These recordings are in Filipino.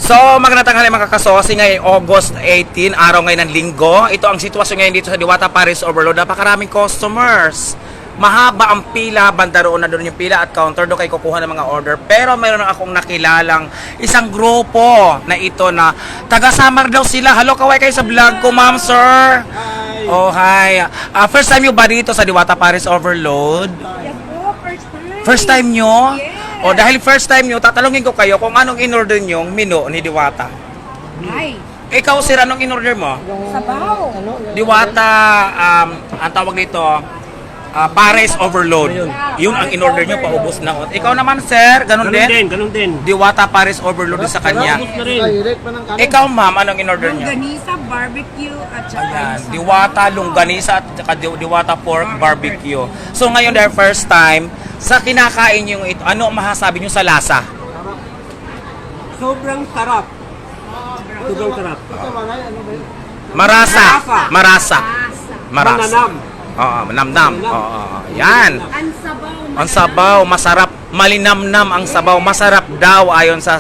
So, magandang tanghali mga kasosi, ngayon August 18, araw ngayon ng linggo. Ito ang sitwasyon ngayon dito sa Diwata Paris Overload. Napakaraming customers. Mahaba ang pila, banda roon na doon yung pila at counter, doon kayo kukuha ng mga order. Pero mayroon akong nakilalang isang grupo na ito na taga-Samar daw sila. Hello, kaway kayo sa vlog ko, ma'am, sir. Hi. Oh, hi. First time nyo ba dito sa Diwata Paris Overload? Yes po, first time. First time nyo? Yes. O dahil first time nyo, tatalungin ko kayo kung anong in-order nyo menu ni Diwata. Ay, Ikaw, sir, anong in-order mo? sabaw. Diwata, ang tawag dito, Paris Overload. Yun ang in-order nyo, paubos na. Ikaw naman, sir, ganun din? Ganun din. Diwata Paris Overload sa kanya. Ubus na rin. Ikaw, ma'am, anong in-order nyo? Longganisa, barbecue, at saka Ayan, sabaw. Diwata, Longganisa, at saka Diwata Pork Barbecue. So ngayon, their first time, sa kinakain nyo ito, ano ang masasabi nyo sa lasa? Sobrang sarap. Sobrang sarap. Marasa. Marasa. Marasa. Mananam. Oo, manamnam. Oo, yan. Ang sabaw. Ang sabaw, masarap. Malinamnam ang sabaw. Masarap daw ayon sa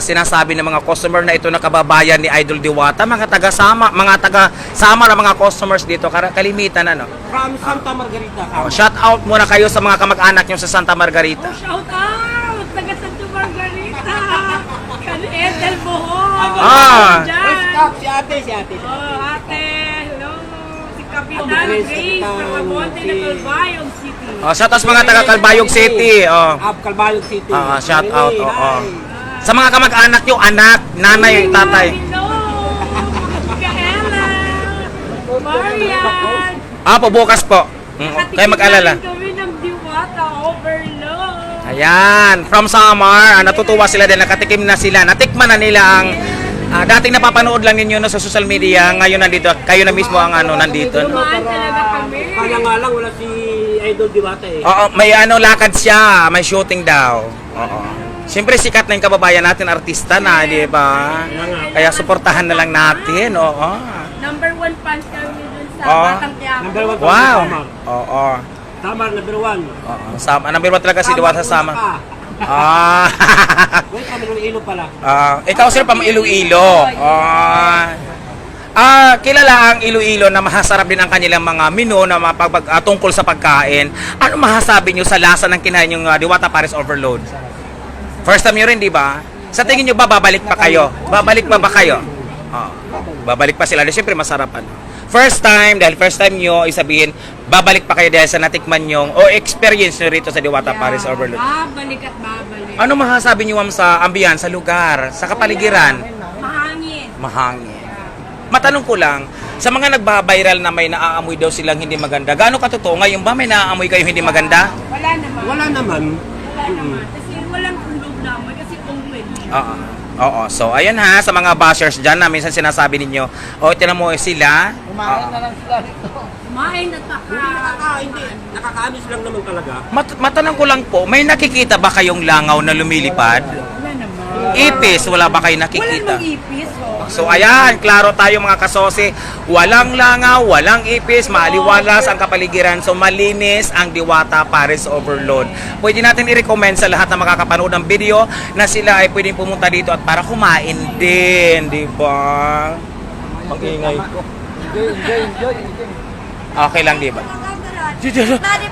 sinasabi ng mga customer na ito na kababayan ni Idol Diwata. Mga taga-sama na mga customers dito. Kalimitan ano. From Santa Margarita. Shout out muna kayo sa mga kamag-anak nyo sa Santa Margarita. Shout out! Taga Santa Margarita! Kan Edel Bohol! Ah. Dyan! Si ate. Oh, ate! Hello! Si Kapitan Grace, Grace, taga Monte na Calbayog City. Shout out sa mga taga Calbayog City. Calbayog City. Shout out. Hey, Oo. hi. Sa mga kamag-anak nyo, anak, nanay, tatay. Hello! Kaela! Marian! Bukas po. Kayo mag-alala. Kami ng Diwata Overload. Ayan, from Samar, natutuwa sila din, nakatikim na sila, natikman na nila ang dating napapanood lang ninyo no, sa social media, ngayon nandito, kayo na mismo ang nandito. No? Kumain talaga kami. Kaya nga lang wala si Idol Diwata eh. Oo, may lakad siya, may shooting daw. Oo. Siyempre sikat na yung kababayan natin, artista na, di ba? Kaya suportahan na lang natin, oo. Number 1 fans kami dun sa Oh. Batang Quiapo. Number 1 Wow. Samar. Oo. Samar, number 1. Oo. Number 1 talaga si Diwata sa Samar. Wait, kami ng ilo pala. Ikaw sir, pang Iloilo. Kilala ang Iloilo na mahasarap din ang kanilang mga menu na tungkol sa pagkain. Ano masasabi nyo sa lasa ng kinain yung Diwata Paris Overload? First time nyo rin, di ba? Sa tingin nyo ba, babalik pa kayo? Babalik pa ba kayo? Babalik pa sila. Siyempre, masarap ano. First time, dahil first time nyo, isabihin, babalik pa kayo dahil sa natikman nyo o experience nyo rito sa Diwata Paris Overload. Babalik at babalik. Ano masasabi nyo, ma'am, sa ambiyan, sa lugar, sa kapaligiran? Mahangin. Mahangin. Matanong ko lang, sa mga nagba-viral na may naaamoy daw silang hindi maganda, gaano katotoo? Ngayon ba may naaamoy kayo hindi maganda? Wala naman. Wala naman. Wala naman. Kasi walang tulog naman. Kasi ungwin. Oo. So, ayan ha, sa mga bashers dyan na minsan sinasabi ninyo, tinan mo sila. Kumain at Hindi. Nakakaamis lang naman talaga. Matanong ko lang po, may nakikita ba kayong langaw na lumilipad? Wala naman. Ipis, wala ba kayo Wala nakikita? namang ipis. Oh. So ayan, klaro tayo mga kasosi, walang langaw, walang ipis, maaliwalas ang kapaligiran, so malinis ang Diwata Paris Overload. Pwede natin i-recommend sa lahat na makakapanood ng video na sila ay pwedeng pumunta dito at para kumain din, di ba? Pag-ingay ko. Okay lang, di ba? Mari,